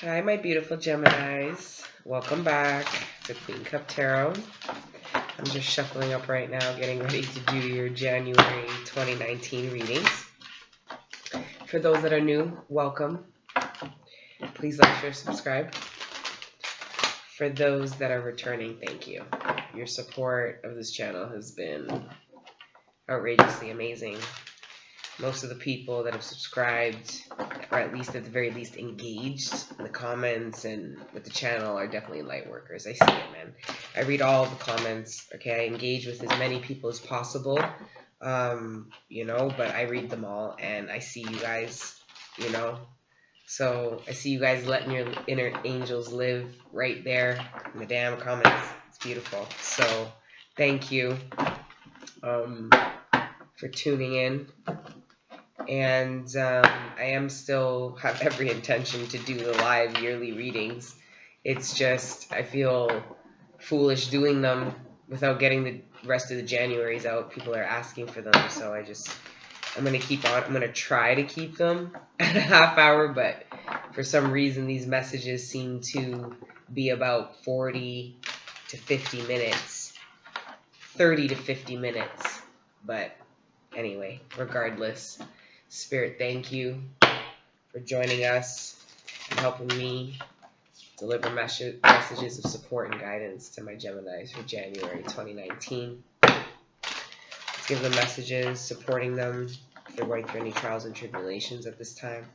Hi, my beautiful Geminis. Welcome back to Queen Cup Tarot. I'm just shuffling up right now, getting ready to do your January 2019 readings. For those that are new, welcome. Please like, share, subscribe. For those that are returning, thank you. Your support of this channel has been outrageously amazing. Most of the people that have subscribed, or at least at the very least engaged in the comments and with the channel, are definitely light workers. I see it, man. I read all the comments. Okay, I engage with as many people as possible, but I read them all, and I see you guys, So I see you guys letting your inner angels live right there in the damn comments. It's beautiful. So thank you for tuning in. And I am still have every intention to do the live yearly readings. It's just I feel foolish doing them without getting the rest of the Januaries out. People are asking for them, so I'm going to keep on. I'm going to try to keep them at a half hour, but for some reason these messages seem to be about 40 to 50 minutes, 30 to 50 minutes. But anyway, regardless, Spirit, thank you for joining us and helping me deliver messages of support and guidance to my Geminis for January 2019. Let's give them messages, supporting them if they're going through any trials and tribulations at this time.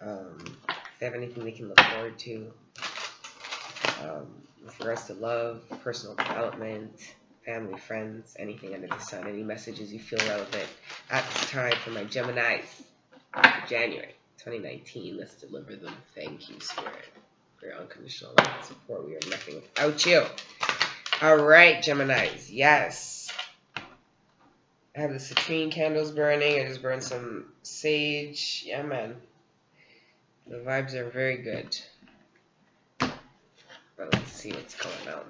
If they have anything they can look forward to with regards to love, personal development, family, friends, anything under the sun, any messages you feel relevant at this time for my Geminis for January 2019. Let's deliver them. Thank you, Spirit, for your unconditional love and support. We are nothing without you. All right, Geminis. Yes. I have the citrine candles burning. I just burned some sage. Yeah, man. The vibes are very good. But let's see what's going on.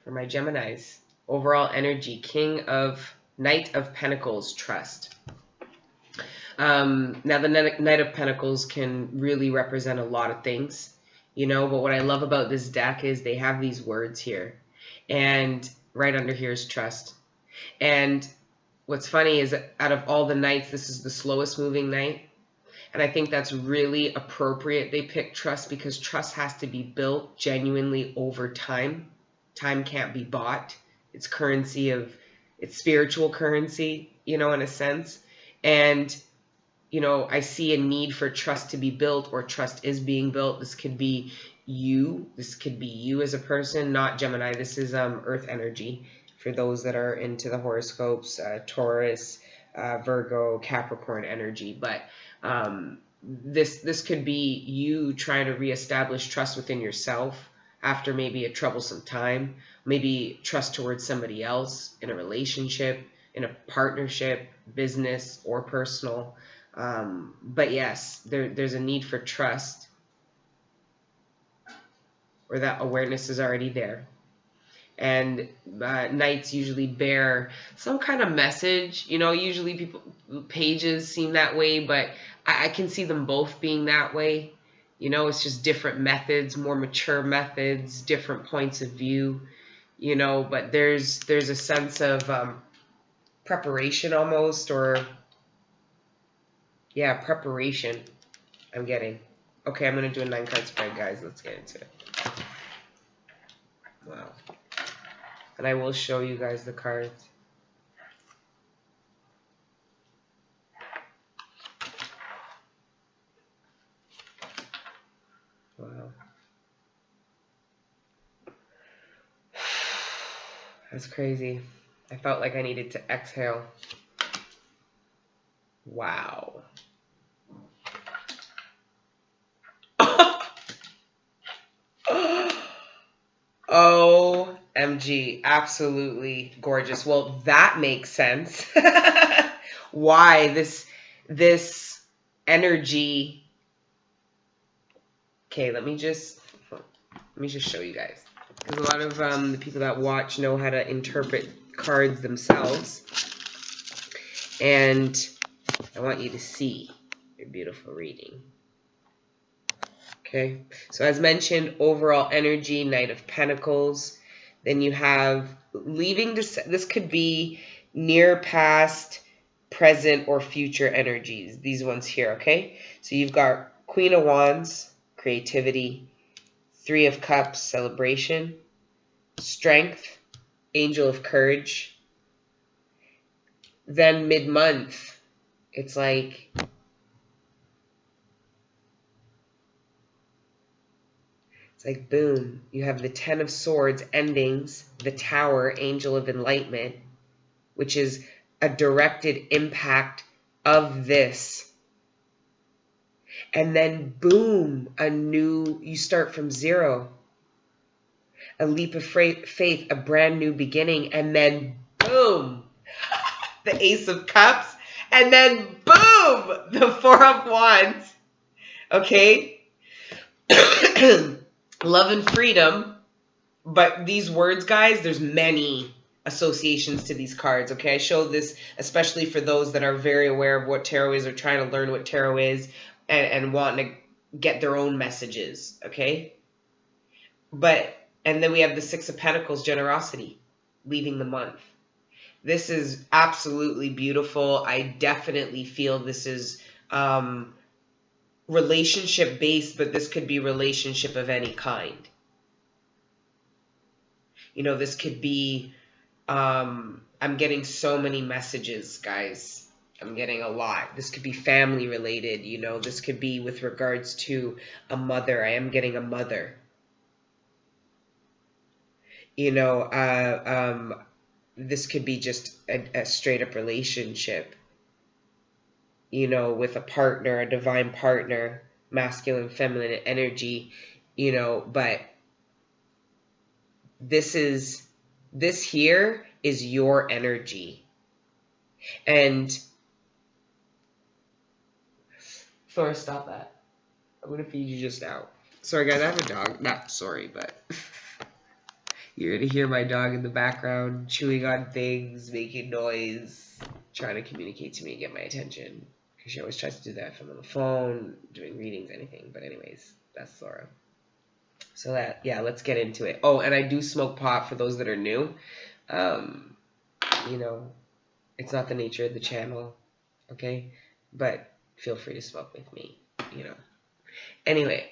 For my Geminis, overall energy, Knight of Pentacles, trust. Now the Knight of Pentacles can really represent a lot of things, but what I love about this deck is they have these words here, and right under here is trust. And what's funny is that out of all the knights, this is the slowest moving knight. And I think that's really appropriate. They pick trust because trust has to be built genuinely over time. Time can't be bought. It's spiritual currency, in a sense. And, I see a need for trust to be built, or trust is being built. This could be you. This could be you as a person, not Gemini. This is earth energy for those that are into the horoscopes, Taurus, Virgo, Capricorn energy. But this could be you trying to reestablish trust within yourself after maybe a troublesome time, maybe trust towards somebody else in a relationship, in a partnership, business or personal. But yes, there's a need for trust, or that awareness is already there. And knights usually bear some kind of message. Usually pages seem that way, but I can see them both being that way. It's just different methods, more mature methods, different points of view, but there's a sense of preparation almost, or preparation I'm getting. Okay, I'm going to do a 9-card spread, guys. Let's get into it. Wow. And I will show you guys the cards. Wow. That's crazy. I felt like I needed to exhale. Wow. OMG. Absolutely gorgeous. Well, that makes sense. Why this energy. Okay, let me just show you guys. Because a lot of the people that watch know how to interpret cards themselves. And I want you to see. your beautiful reading. Okay, so as mentioned, overall energy, Knight of Pentacles. Then you have leaving this could be near, past, present, or future energies. These ones here, okay? So you've got Queen of Wands, creativity, Three of Cups, celebration, strength, Angel of Courage. Then mid-month, it's like boom, you have the Ten of Swords, endings, the Tower, Angel of Enlightenment, which is a directed impact of this. And then boom, you start from zero. A leap of faith, a brand new beginning, and then boom, the Ace of Cups, and then boom, the Four of Wands. Okay? Love and freedom. But these words, guys, there's many associations to these cards, okay? I show this especially for those that are very aware of what tarot is or trying to learn what tarot is and wanting to get their own messages, okay? And then we have the Six of Pentacles, generosity, leaving the month. This is absolutely beautiful. I definitely feel this is relationship based, but this could be relationship of any kind. You know, this could be, I'm getting so many messages, guys. I'm getting a lot. This could be family related, you know, this could be with regards to a mother. I am getting a mother. You know, this could be just a straight up relationship, you know, with a partner, a divine partner, masculine, feminine energy, you know, but this here is your energy. And Thor, stop that. I'm going to feed you just now. Sorry, guys, I have a dog. Not sorry, but you're going to hear my dog in the background chewing on things, making noise, trying to communicate to me and get my attention. Because she always tries to do that if I'm on the phone, doing readings, anything. But anyways, that's Thora. So that, yeah, let's get into it. Oh, and I do smoke pot for those that are new. You know, it's not the nature of the channel, okay? But feel free to smoke with me, you know. Anyway,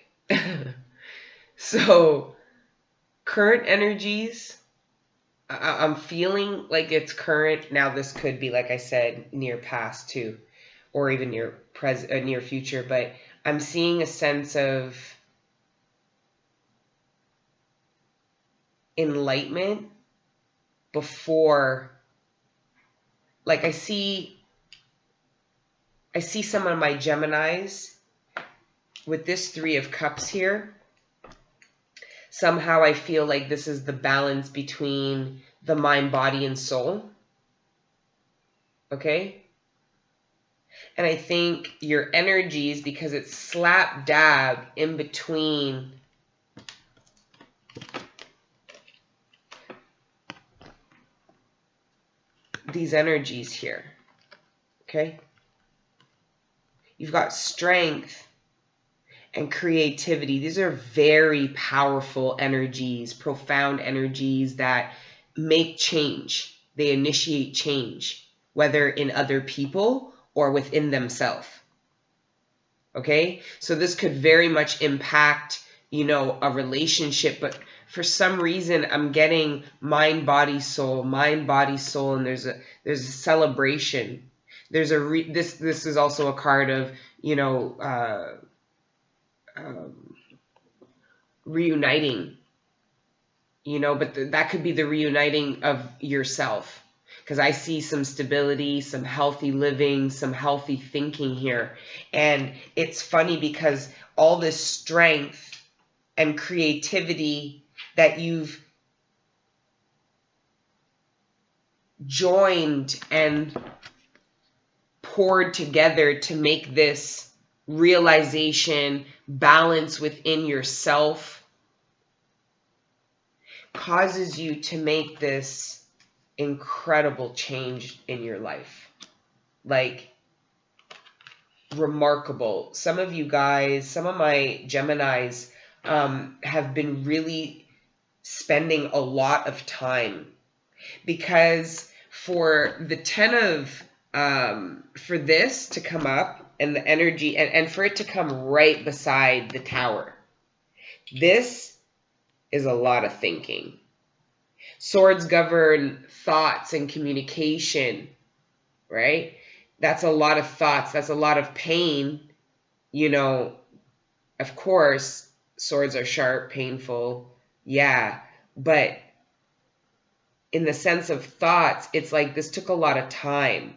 so current energies, I'm feeling like it's current. Now this could be, like I said, near past too, or even near future, but I'm seeing a sense of enlightenment before, like I see some of my Geminis with this Three of Cups here. Somehow I feel like this is the balance between the mind, body, and soul. Okay? And I think your energies, because it's slap dab in between these energies here. Okay? You've got strength and creativity. These are very powerful energies, profound energies that make change. They initiate change, whether in other people or within themselves. Okay? So this could very much impact, you know, a relationship, but for some reason I'm getting mind, body, soul, and there's a celebration. There's this is also a card of, you know, reuniting, you know, but that could be the reuniting of yourself, because I see some stability, some healthy living, some healthy thinking here. And it's funny because all this strength and creativity that you've joined and poured together to make this realization, balance within yourself, causes you to make this incredible change in your life. Like, remarkable. Some of you guys, some of my Geminis have been really spending a lot of time, because for the 10 of, for this to come up and the energy, and for it to come right beside the Tower, this is a lot of thinking. Swords govern thoughts and communication, right? That's a lot of thoughts. That's a lot of pain. You know, of course, swords are sharp, painful. Yeah. But in the sense of thoughts, it's like this took a lot of time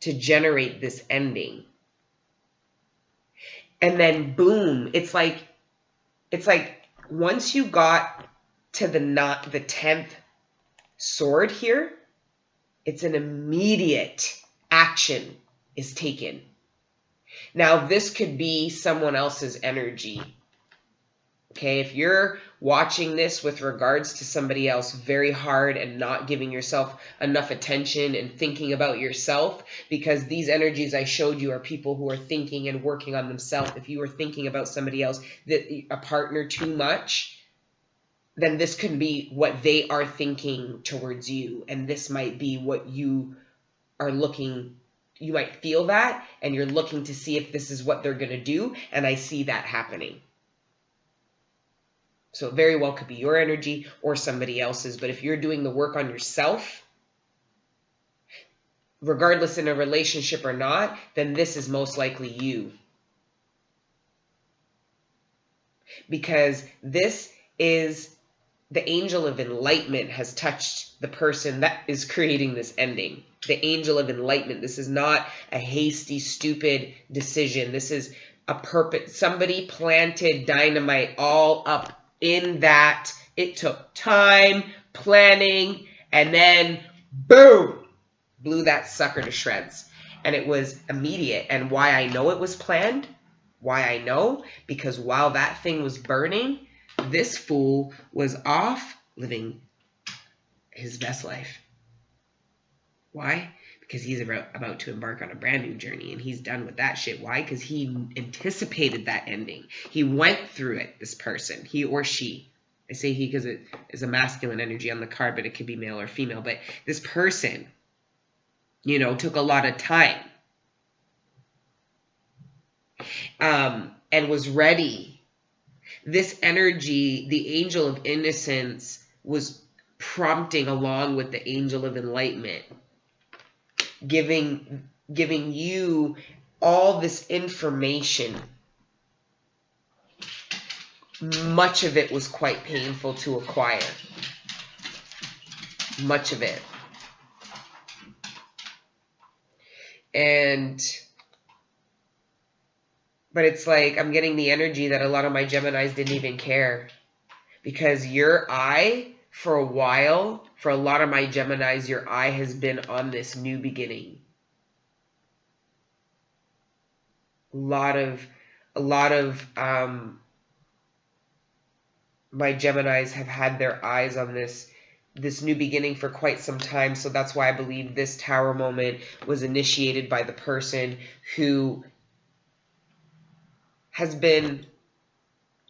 to generate this ending. And then boom, it's like once you got to the 10th sword here, it's an immediate action is taken. Now, this could be someone else's energy. Okay, if you're watching this with regards to somebody else very hard and not giving yourself enough attention and thinking about yourself, because these energies I showed you are people who are thinking and working on themselves. If you are thinking about somebody else, a partner, too much, then this could be what they are thinking towards you. And this might be what you are looking, you might feel that, and you're looking to see if this is what they're going to do. And I see that happening. So it very well could be your energy or somebody else's. But if you're doing the work on yourself, regardless in a relationship or not, then this is most likely you. Because this is the angel of enlightenment has touched the person that is creating this ending. The angel of enlightenment. This is not a hasty, stupid decision. This is a purpose. Somebody planted dynamite all up in that. It took time, planning, and then boom, blew that sucker to shreds. And it was immediate. And why I know it was planned? Why I know? Because while that thing was burning, this fool was off living his best life. Why? Because he's about to embark on a brand new journey, and he's done with that shit. Why? Because he anticipated that ending. He went through it, this person, he or she. I say he because it is a masculine energy on the card, but it could be male or female. But this person, you know, took a lot of time and was ready. This energy, the angel of innocence, was prompting along with the angel of enlightenment, giving you all this information. Much of it was quite painful to acquire. Much of it. But it's like I'm getting the energy that a lot of my Geminis didn't even care. Because your eye, for a while, for a lot of my Geminis, your eye has been on this new beginning. A lot of my Geminis have had their eyes on this new beginning for quite some time. So that's why I believe this Tower moment was initiated by the person who has been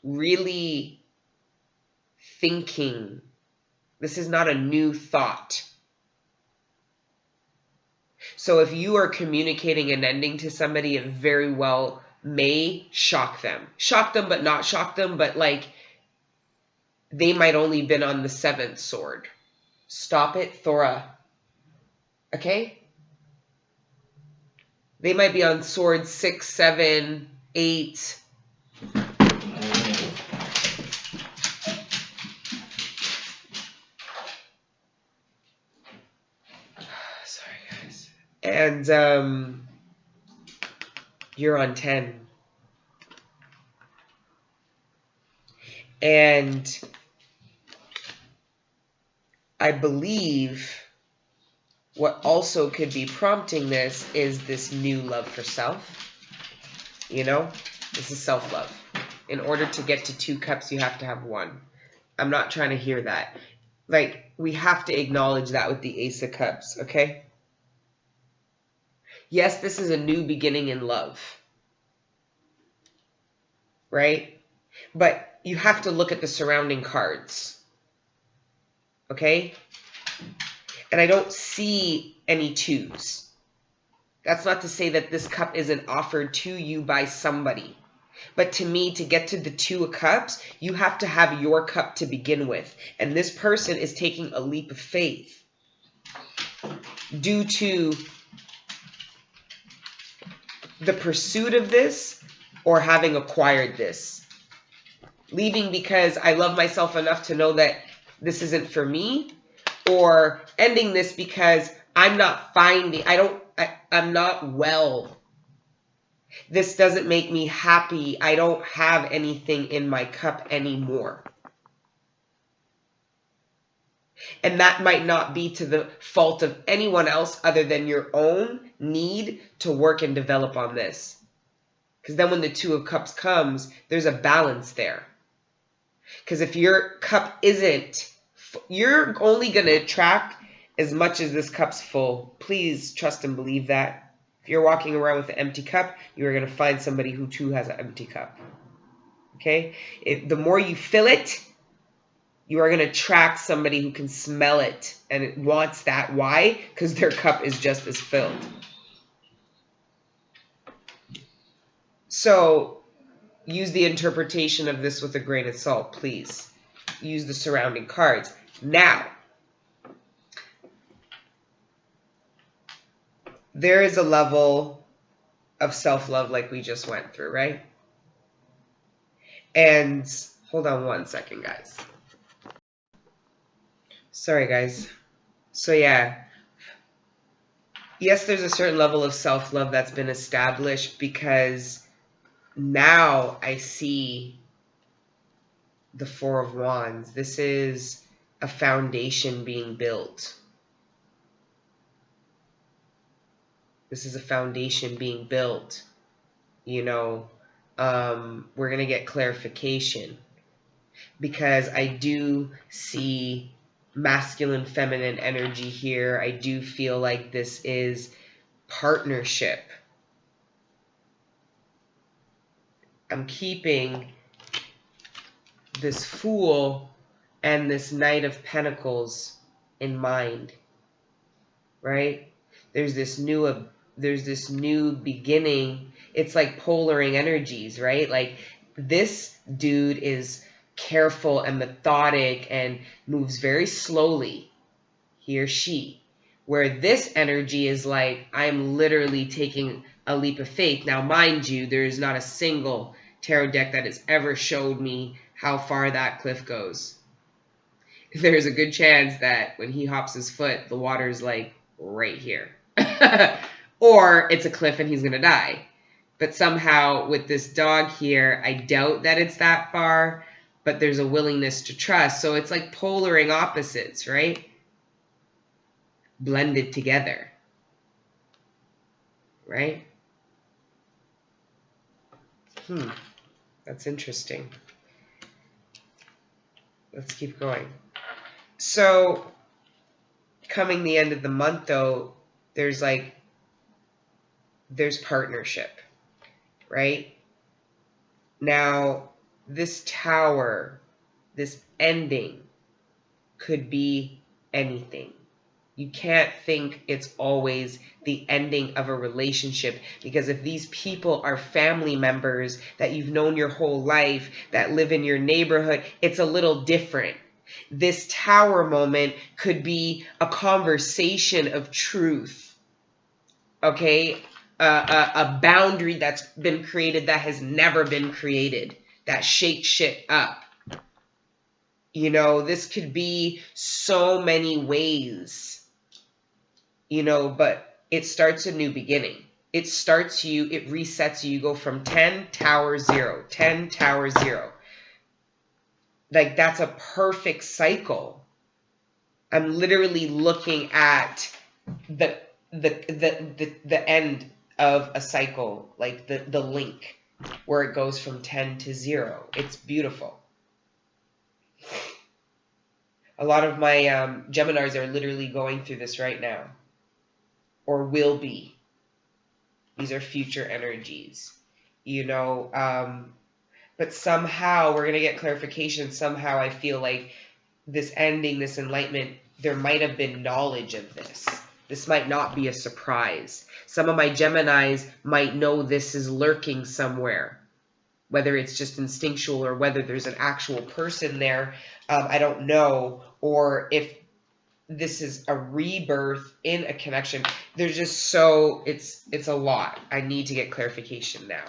really thinking. This is not a new thought. So if you are communicating an ending to somebody, it very well may shock them. Shock them, but not shock them. But like, they might only been on the 7th sword. Stop it, Thora. Okay? They might be on sword 6, 7, 8. Sorry, guys. And you're on 10. And I believe what also could be prompting this is this new love for self. You know, this is self-love. In order to get to 2 cups, you have to have 1. I'm not trying to hear that. Like, we have to acknowledge that with the Ace of Cups, okay? Yes, this is a new beginning in love. right? But you have to look at the surrounding cards, okay? And I don't see any twos. That's not to say that this cup isn't offered to you by somebody. But to me, to get to the Two of Cups, you have to have your cup to begin with. And this person is taking a leap of faith due to the pursuit of this or having acquired this. Leaving because I love myself enough to know that this isn't for me, or ending this because I'm not finding, I'm not well. This doesn't make me happy. I don't have anything in my cup anymore. And that might not be to the fault of anyone else other than your own need to work and develop on this. Because then when the Two of Cups comes, there's a balance there. Because if your cup isn't, you're only going to attract as much as this cup's full. Please trust and believe that. If you're walking around with an empty cup, you are going to find somebody who too has an empty cup. Okay? The more you fill it, you are going to attract somebody who can smell it and it wants that. Why? Because their cup is just as filled. So use the interpretation of this with a grain of salt, please. Use the surrounding cards. Now, there is a level of self-love like we just went through, right? And hold on one second, guys. Sorry, guys. So yeah, yes, there's a certain level of self-love that's been established because now I see the Four of Wands. This is a foundation being built. This is a foundation being built. You know, we're going to get clarification because I do see masculine, feminine energy here. I do feel like this is partnership. I'm keeping this Fool and this Knight of Pentacles in mind, right? There's this new beginning. It's like polaring energies, right? Like this dude is careful and methodic and moves very slowly, he or she. Where this energy is like, I'm literally taking a leap of faith. Now, mind you, there's not a single tarot deck that has ever showed me how far that cliff goes. There's a good chance that when he hops his foot, the water's like right here. Or it's a cliff and he's going to die. But somehow with this dog here, I doubt that it's that far, but there's a willingness to trust. So it's like polaring opposites, right? Blended together, right? That's interesting. Let's keep going. So coming the end of the month though, there's partnership, right? Now, this Tower, this ending could be anything. You can't think it's always the ending of a relationship, because if these people are family members that you've known your whole life, that live in your neighborhood, it's a little different. This Tower moment could be a conversation of truth, okay? A boundary that's been created that has never been created, that shakes shit up. You know, this could be so many ways, you know, but it starts a new beginning. It starts you, it resets you. You go from 10, Tower 0, 10, Tower 0. Like, that's a perfect cycle. I'm literally looking at the end of a cycle, like the link where it goes from 10 to 0. It's beautiful. A lot of my Geminis are literally going through this right now, or will be. These are future energies. You know, But somehow we're going to get clarification. Somehow I feel like this ending, this enlightenment, there might have been knowledge of this. This might not be a surprise. Some of my Geminis might know this is lurking somewhere, whether it's just instinctual or whether there's an actual person there. I don't know. Or if this is a rebirth in a connection. There's just so, it's a lot. I need to get clarification now.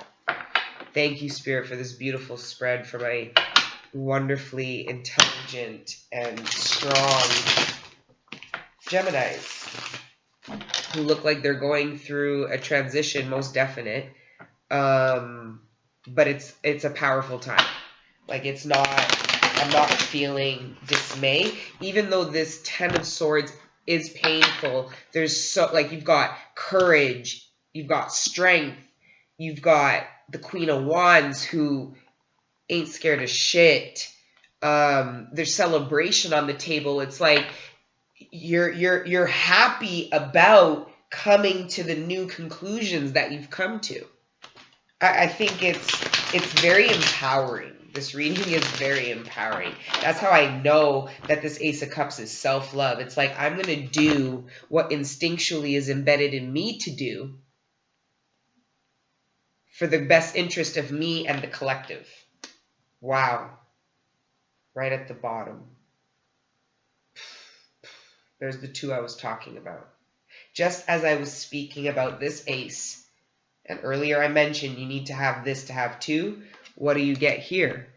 Thank you, Spirit, for this beautiful spread for my wonderfully intelligent and strong Geminis who look like they're going through a transition, most definite. But it's a powerful time. Like, I'm not feeling dismay, even though this Ten of Swords is painful. There's so, like, you've got courage, you've got strength, you've got the Queen of Wands who ain't scared of shit. There's celebration on the table. It's like you're happy about coming to the new conclusions that you've come to. I think it's very empowering. This reading is very empowering. That's how I know that this Ace of Cups is self-love. It's like, I'm going to do what instinctually is embedded in me to do for the best interest of me and the collective. Wow. Right at the bottom. There's the two I was talking about. Just as I was speaking about this ace, and earlier I mentioned you need to have this to have two. What do you get here?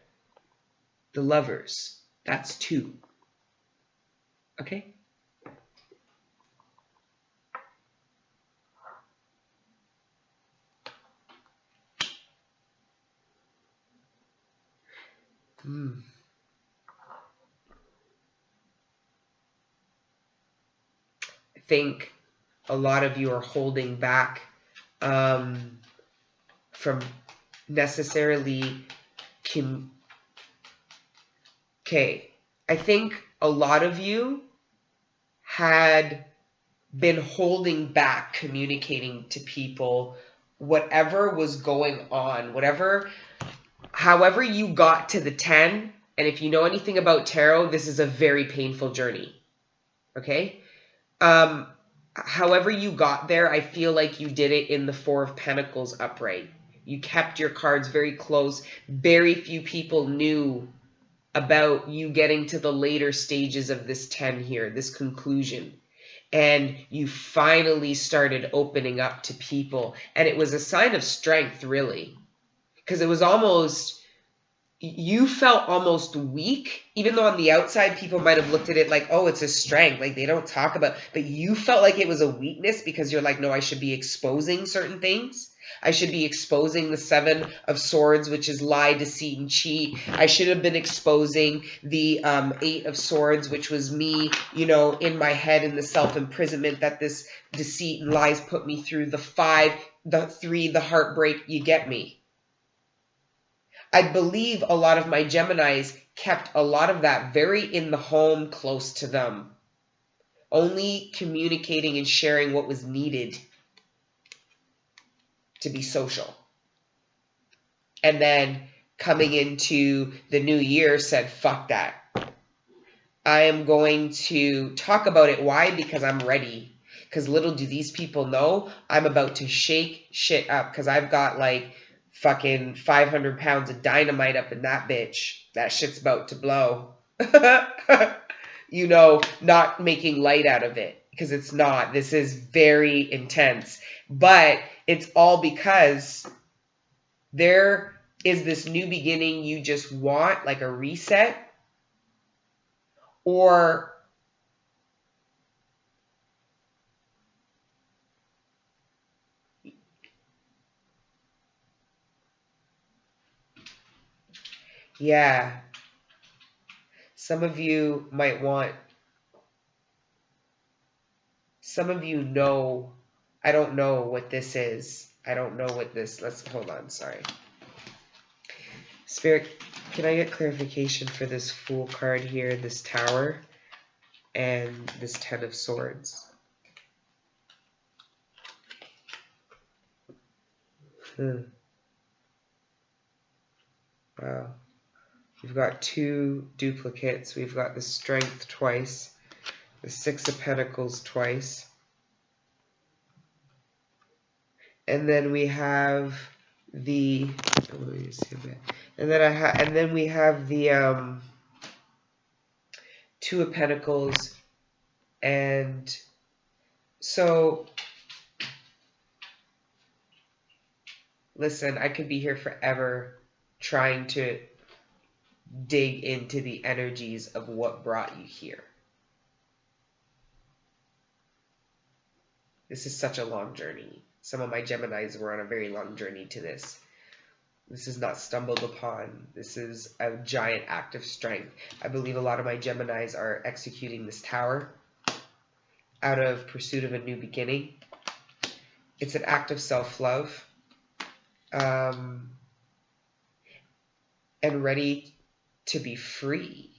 The Lovers. That's two. Okay? I think a lot of you are holding back from necessarily okay. I think a lot of you had been holding back communicating to people whatever was going on, however you got to the 10. And if you know anything about tarot, this is a very painful journey. Okay? However you got there, I feel like you did it in the Four of Pentacles upright. You kept your cards very close. Very few people knew about you getting to the later stages of this 10 here, this conclusion. And you finally started opening up to people. And it was a sign of strength, really. Because it was almost, you felt almost weak, even though on the outside people might have looked at it like, oh, it's a strength. Like, they don't talk about, but you felt like it was a weakness because you're like, no, I should be exposing certain things. I should be exposing the Seven of Swords, which is lie, deceit, and cheat. I should have been exposing the Eight of Swords, which was me, in my head in the self-imprisonment that this deceit and lies put me through. The 5, the 3, the heartbreak, you get me. I believe a lot of my Geminis kept a lot of that very in the home, close to them. Only communicating and sharing what was needed to be social. And then coming into the new year said, fuck that. I am going to talk about it. Why? Because I'm ready. Because little do these people know, I'm about to shake shit up. Because I've got like fucking 500 pounds of dynamite up in that bitch. That shit's about to blow. Not making light out of it. Because it's not. This is very intense. But it's all because there is this new beginning you just want, like a reset. Or yeah, some of you might want, some of you know, I don't know what this is. I don't know what this, hold on, sorry. Spirit, can I get clarification for this Fool card here, this Tower, and this Ten of Swords? Wow. We've got 2 duplicates. We've got the Strength twice, the 6 of Pentacles twice. And then we have the and then we have the 2 of Pentacles. And so listen, I could be here forever trying to dig into the energies of what brought you here. This is such a long journey. Some of my Geminis were on a very long journey to this. This is not stumbled upon. This is a giant act of strength. I believe a lot of my Geminis are executing this tower out of pursuit of a new beginning. It's an act of self-love. And ready to be free.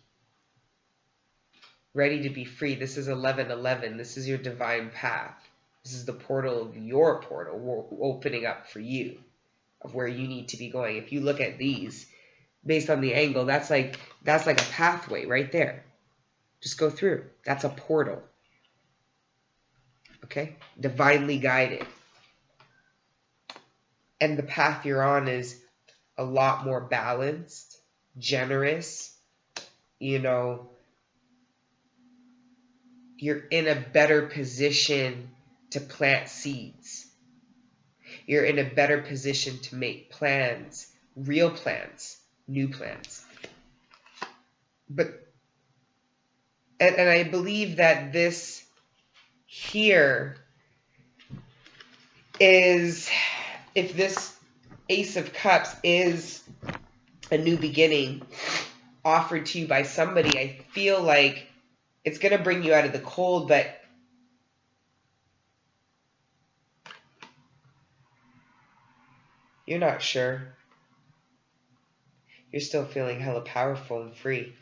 Ready to be free. This is 1111. This is your divine path. This is the portal of your portal opening up for you, of where you need to be going. If you look at these based on the angle, that's like a pathway right there. Just go through. That's a portal. Okay? Divinely guided. And the path you're on is a lot more balanced, generous. You know, you're in a better position to plant seeds. You're in a better position to make plans, real plans, new plans. But, and I believe that this here is, if this Ace of Cups is a new beginning offered to you by somebody, I feel like it's going to bring you out of the cold, but you're not sure. You're still feeling hella powerful and free.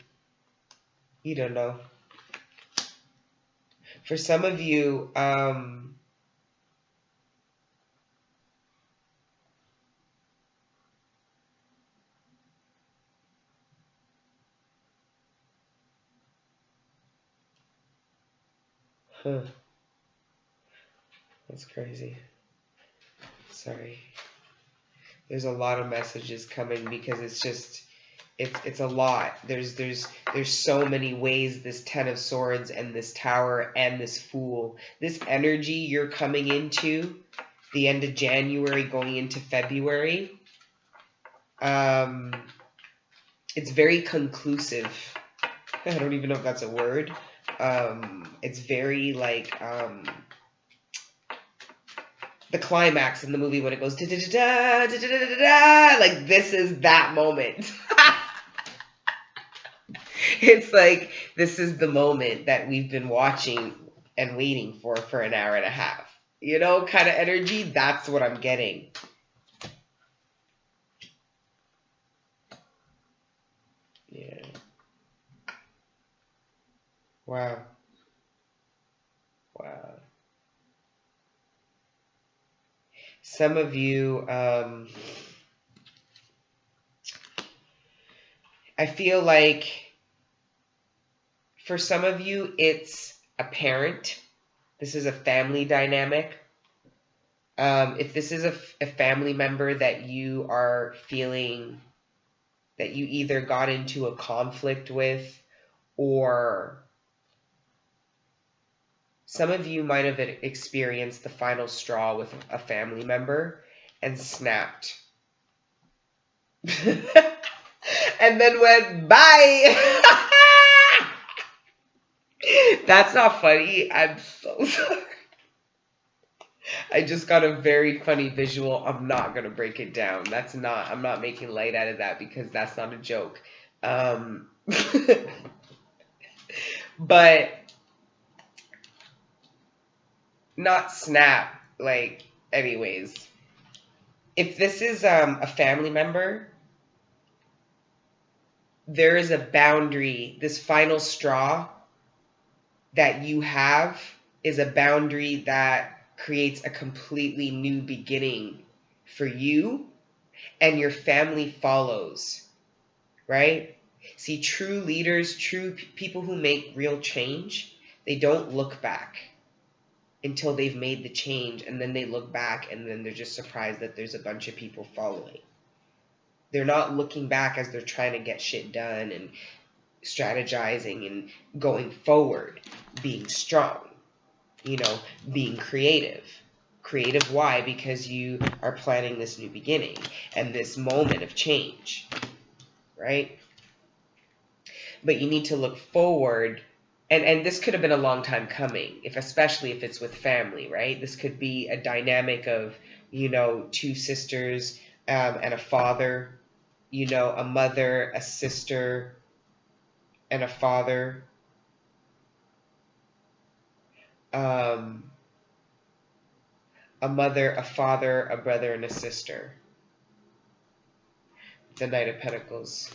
You don't know. For some of you, that's crazy. Sorry. There's a lot of messages coming because it's just, it's a lot. There's so many ways this Ten of Swords and this Tower and this Fool, this energy you're coming into the end of January going into February, it's very conclusive. I don't even know if that's a word. It's very like the climax in the movie when it goes da da da da da da da da. Like, this is that moment. It's like, this is the moment that we've been watching and waiting for an hour and a half. You know, kind of energy. That's what I'm getting. Yeah. Wow. Wow. Some of you, I feel like for some of you, it's a parent. This is a family dynamic. If this is a family member that you are feeling that you either got into a conflict with, or some of you might have experienced the final straw with a family member and snapped. And then went, bye! That's not funny. I'm so sorry. I just got a very funny visual. I'm not going to break it down. I'm not making light out of that because that's not a joke. But not snap, like, anyways. If this is a family member, there is a boundary. This final straw that you have is a boundary that creates a completely new beginning for you, and your family follows. right? See, true leaders, true people who make real change, they don't look back until they've made the change, and then they look back and then they're just surprised that there's a bunch of people following. They're not looking back as they're trying to get shit done and strategizing and going forward, being strong, being creative. Creative, why? Because you are planning this new beginning and this moment of change, right? But you need to look forward, and this could have been a long time coming, especially if it's with family, right? This could be a dynamic of, two sisters, and a father, a mother, a sister, and a father, a mother, a father, a brother, and a sister. The Knight of Pentacles.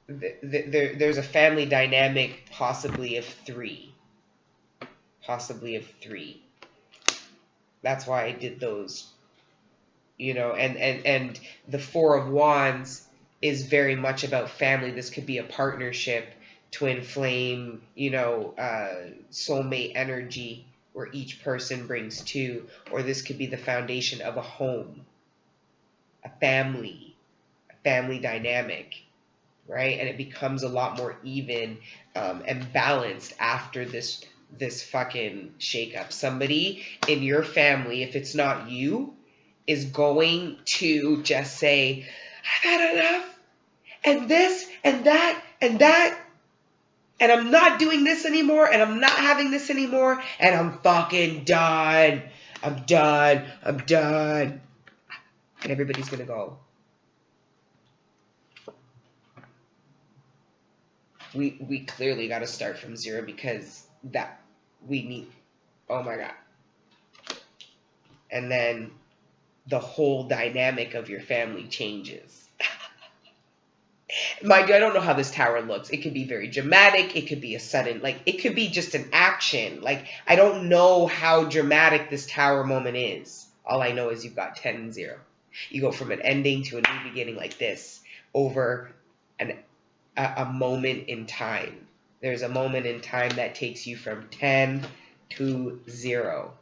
There's a family dynamic, possibly of three. That's why I did those. And the Four of Wands is very much about family. This could be a partnership, twin flame, soulmate energy, where each person brings two, or this could be the foundation of a home, a family dynamic, right? And it becomes a lot more even, and balanced after this fucking shakeup. Somebody in your family, if it's not you, is going to just say, I've had enough, and this, and that, and that, and I'm not doing this anymore, and I'm not having this anymore, and I'm fucking done. I'm done. And everybody's gonna go, we clearly got to start from zero, because that we need, oh my God. And then the whole dynamic of your family changes. Mind you, I don't know how this tower looks. It could be very dramatic. It could be a sudden, it could be just an action. I don't know how dramatic this tower moment is. All I know is you've got 10 and 0. You go from an ending to a new beginning like this over a moment in time. There's a moment in time that takes you from 10 to 0.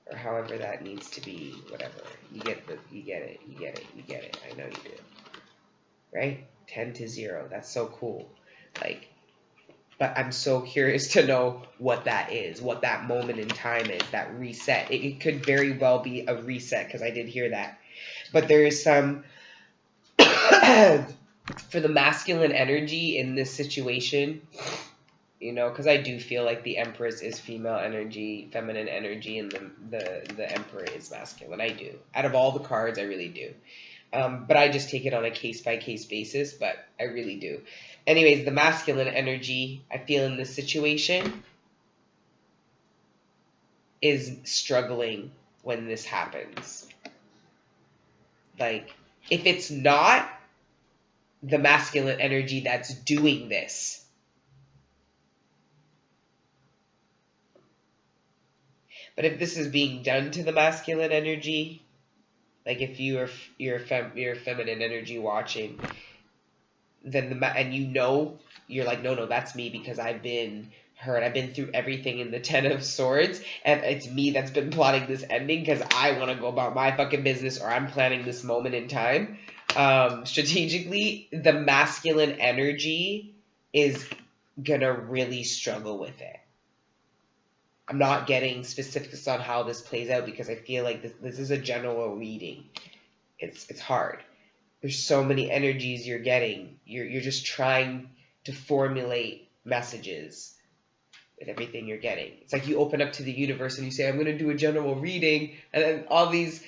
Or however that needs to be, whatever. You get it. I know you do. Right? 10 to 0. That's so cool. But I'm so curious to know what that is, what that moment in time is, that reset. It could very well be a reset, because I did hear that. But there is some, for the masculine energy in this situation, because I do feel like the Empress is female energy, feminine energy, and the Emperor is masculine. I do. Out of all the cards, I really do. But I just take it on a case-by-case basis, but I really do. Anyways, the masculine energy I feel in this situation is struggling when this happens. If it's not the masculine energy that's doing this, but if this is being done to the masculine energy, if you're feminine energy watching, then you're like, no, that's me, because I've been hurt. I've been through everything in the 10 of Swords, and it's me that's been plotting this ending because I want to go about my fucking business, or I'm planning this moment in time. Strategically, the masculine energy is gonna really struggle with it. I'm not getting specifics on how this plays out, because I feel like this is a general reading. It's hard. There's so many energies you're getting. You're just trying to formulate messages with everything you're getting. It's like you open up to the universe and you say, I'm going to do a general reading, and then all these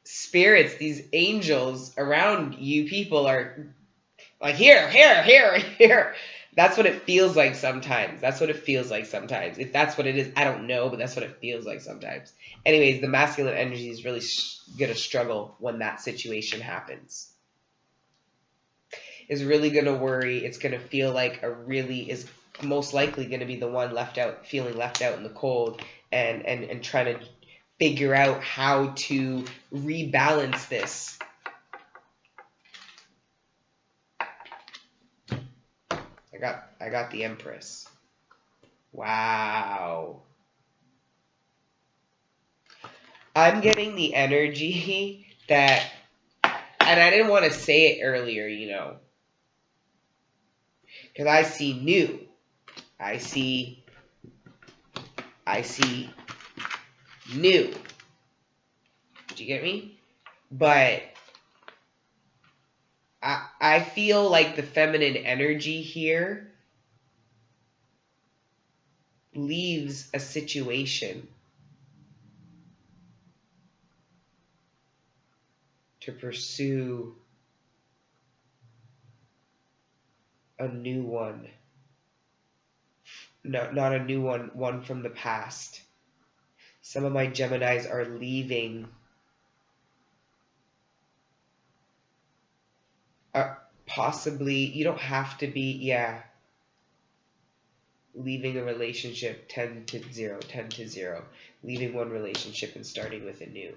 spirits, these angels around you people are like, here. That's what it feels like sometimes. If that's what it is, I don't know, but that's what it feels like sometimes. Anyways, the masculine energy is really going to struggle when that situation happens. Is really going to worry. It's going to feel like is most likely going to be the one feeling left out in the cold, and trying to figure out how to rebalance this. I got the Empress. Wow. I'm getting the energy that, and I didn't want to say it earlier, because I see new. I see new. Did you get me? But I feel like the feminine energy here leaves a situation to pursue a new one. No, not a new one from the past. Some of my Geminis are leaving. Possibly, you don't have to be, leaving a relationship 10 to 0, leaving one relationship and starting with a new.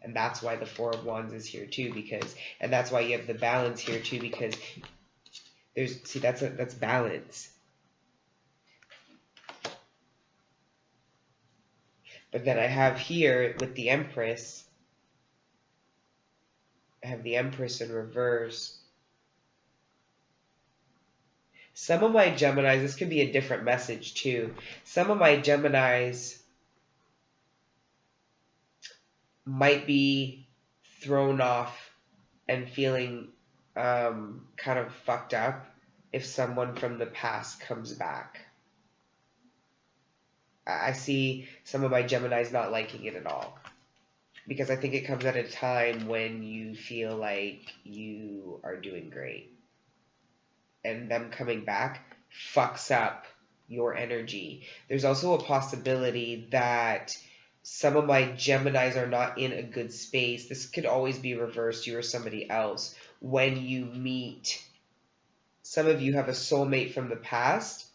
And that's why the Four of Wands is here too, and that's why you have the balance here too, because that's balance. But then I have here with the Empress, I have the Empress in reverse. Some of my Geminis, this could be a different message too. Some of my Geminis might be thrown off and feeling kind of fucked up if someone from the past comes back. I see some of my Geminis not liking it at all, because I think it comes at a time when you feel like you are doing great, and them coming back fucks up your energy. There's also a possibility that some of my Geminis are not in a good space. This could always be reversed, you or somebody else. When you meet, some of you have a soulmate from the past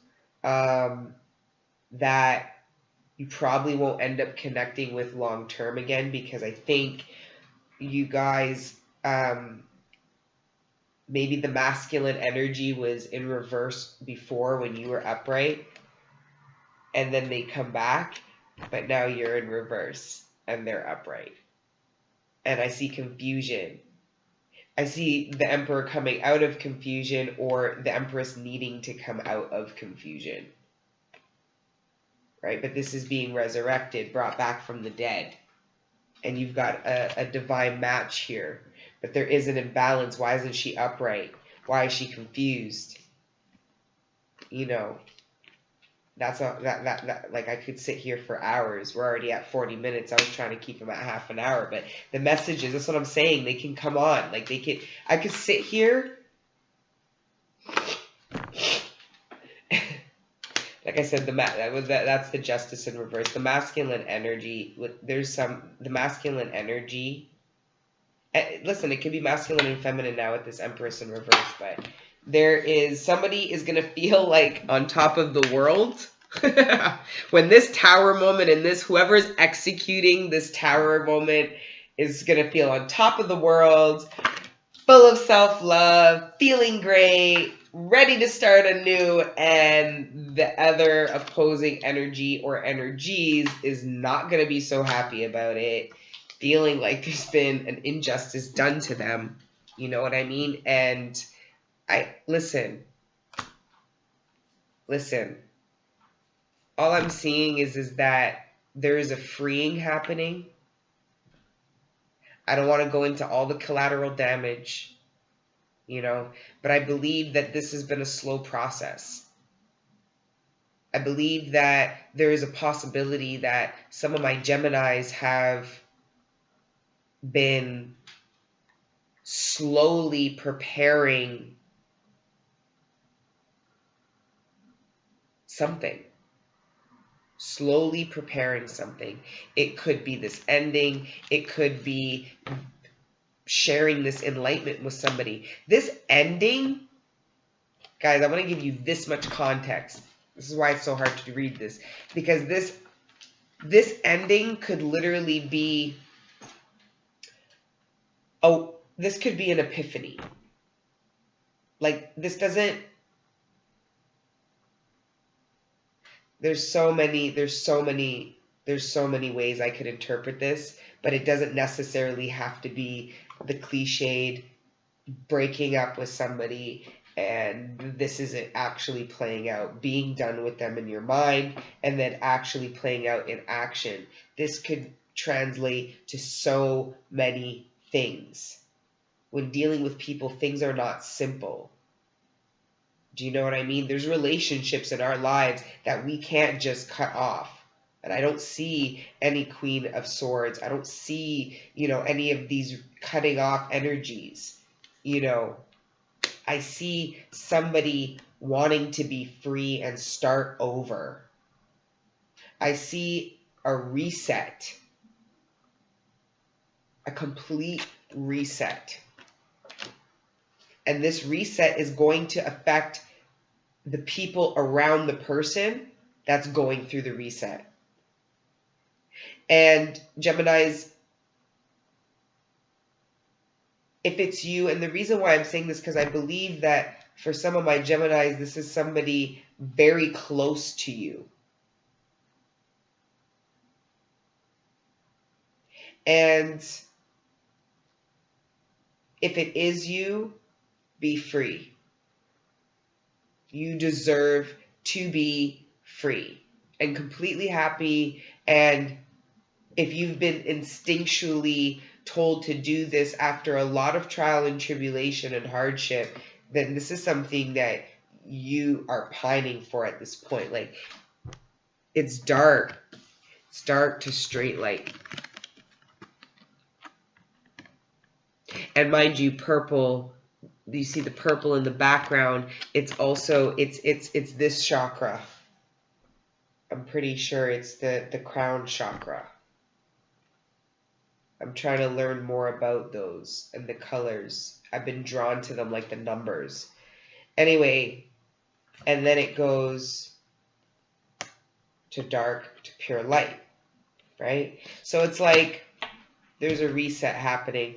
that you probably won't end up connecting with long term again, because I think you guys, maybe the masculine energy was in reverse before when you were upright, and then they come back, but now you're in reverse and they're upright. And I see confusion. I see the Emperor coming out of confusion, or the Empress needing to come out of confusion. Right? But this is being resurrected, brought back from the dead. And you've got a divine match here. But there is an imbalance. Why isn't she upright? Why is she confused? Like, I could sit here for hours. We're already at 40 minutes. I was trying to keep them at half an hour, but the messages, that's what I'm saying. They can come on. Like, I could sit here. Like I said, that's the Justice in reverse. The masculine energy, the masculine energy. Listen, it can be masculine and feminine now with this Empress in reverse, but somebody is going to feel like on top of the world when this tower moment and whoever's executing this tower moment is going to feel on top of the world, full of self-love, feeling great, ready to start anew, and the other opposing energy or energies is not going to be so happy about it, feeling like there's been an injustice done to them. You know what I mean? And listen. All I'm seeing is that there is a freeing happening. I don't want to go into all the collateral damage, but I believe that this has been a slow process. I believe that there is a possibility that some of my Geminis have been slowly preparing something. Slowly preparing something. It could be this ending. It could be sharing this enlightenment with somebody. This ending, guys, I want to give you this much context. This is why it's so hard to read this. Because this ending could literally be, this could be an epiphany. Like, this doesn't, there's so many ways I could interpret this, but it doesn't necessarily have to be the cliched breaking up with somebody and this isn't actually playing out, being done with them in your mind and then actually playing out in action. This could translate to so many things. When dealing with people, things are not simple. Do you know what I mean? There's relationships in our lives that we can't just cut off. And I don't see any Queen of Swords. I don't see, any of these cutting off energies. I see somebody wanting to be free and start over. I see a reset, a complete reset. And this reset is going to affect the people around the person that's going through the reset. And Geminis, if it's you, and the reason why I'm saying this because I believe that for some of my Geminis, this is somebody very close to you. And if it is you, be free. You deserve to be free and completely happy. And if you've been instinctually told to do this after a lot of trial and tribulation and hardship, then this is something that you are pining for at this point. Like, it's dark. It's dark to straight light. And mind you, purple, you see the purple in the background, it's also, it's this chakra. I'm pretty sure it's the crown chakra. I'm trying to learn more about those and the colors. I've been drawn to them like the numbers. Anyway, and then it goes to dark to pure light, right? So it's like there's a reset happening.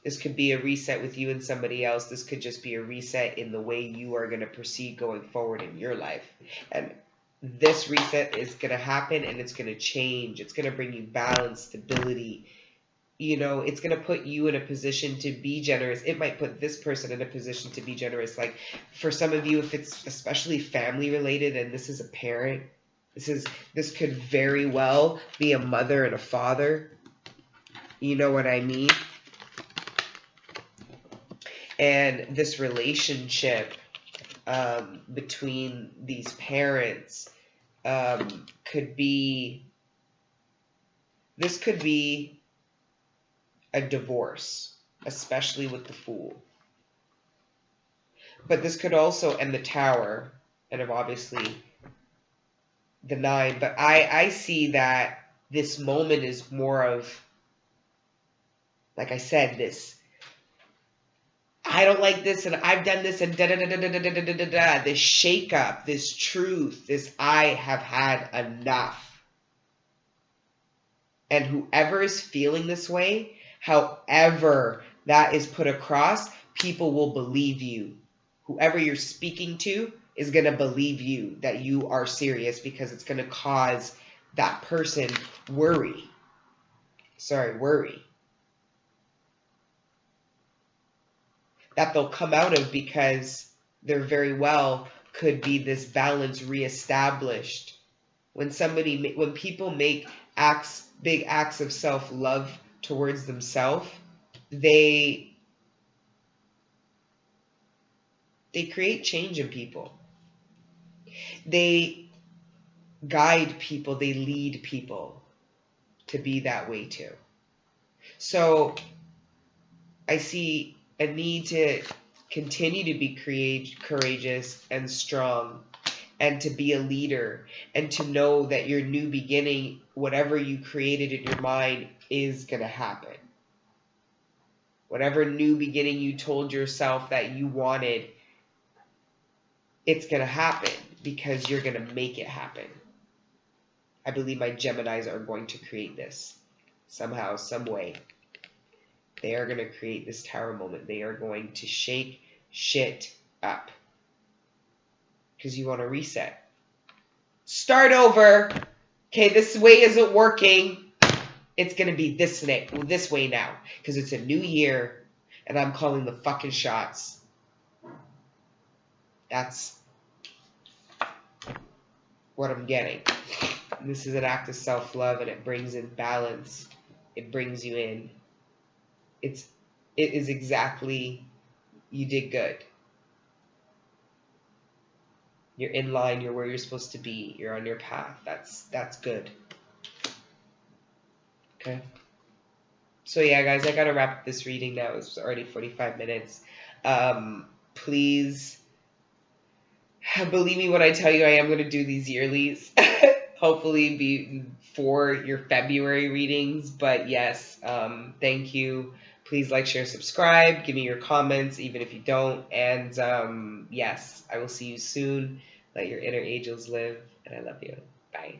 This could be a reset with you and somebody else. This could just be a reset in the way you are going to proceed going forward in your life. And this reset is going to happen and it's going to change. It's going to bring you balance, stability. It's going to put you in a position to be generous. It might put this person in a position to be generous. Like for some of you, if it's especially family related and this is a parent, this could very well be a mother and a father. You know what I mean? And this relationship between these parents could be a divorce, especially with the Fool. But this could also end the Tower, and obviously the 9. But I see that this moment is more of, like I said, this I don't like this and I've done this and da-da-da-da-da-da-da-da-da, this shake-up, this truth, this I have had enough. And whoever is feeling this way, however that is put across, people will believe you. Whoever you're speaking to is going to believe you that you are serious because it's going to cause that person worry. That they'll come out of because there very well could be this balance reestablished. When people make big acts of self-love towards themselves, they create change in people. They guide people, they lead people to be that way too. So I see a need to continue to be courageous and strong and to be a leader and to know that your new beginning, whatever you created in your mind, is going to happen. Whatever new beginning you told yourself that you wanted, it's going to happen because you're going to make it happen. I believe my Geminis are going to create this somehow, some way. They are going to create this Tower moment. They are going to shake shit up because you want to reset. Start over. Okay, this way isn't working. It's going to be this way now. Because it's a new year. And I'm calling the fucking shots. That's what I'm getting. And this is an act of self-love, and it brings in balance. It brings you in. It is exactly, you did good. You're in line. You're where you're supposed to be. You're on your path. That's good. Okay. So yeah, guys, I gotta wrap up this reading now. It's already 45 minutes. Please believe me when I tell you I am gonna do these yearlies. Hopefully before your February readings. But yes, thank you. Please like, share, subscribe. Give me your comments, even if you don't. And yes, I will see you soon. Let your inner angels live. And I love you. Bye.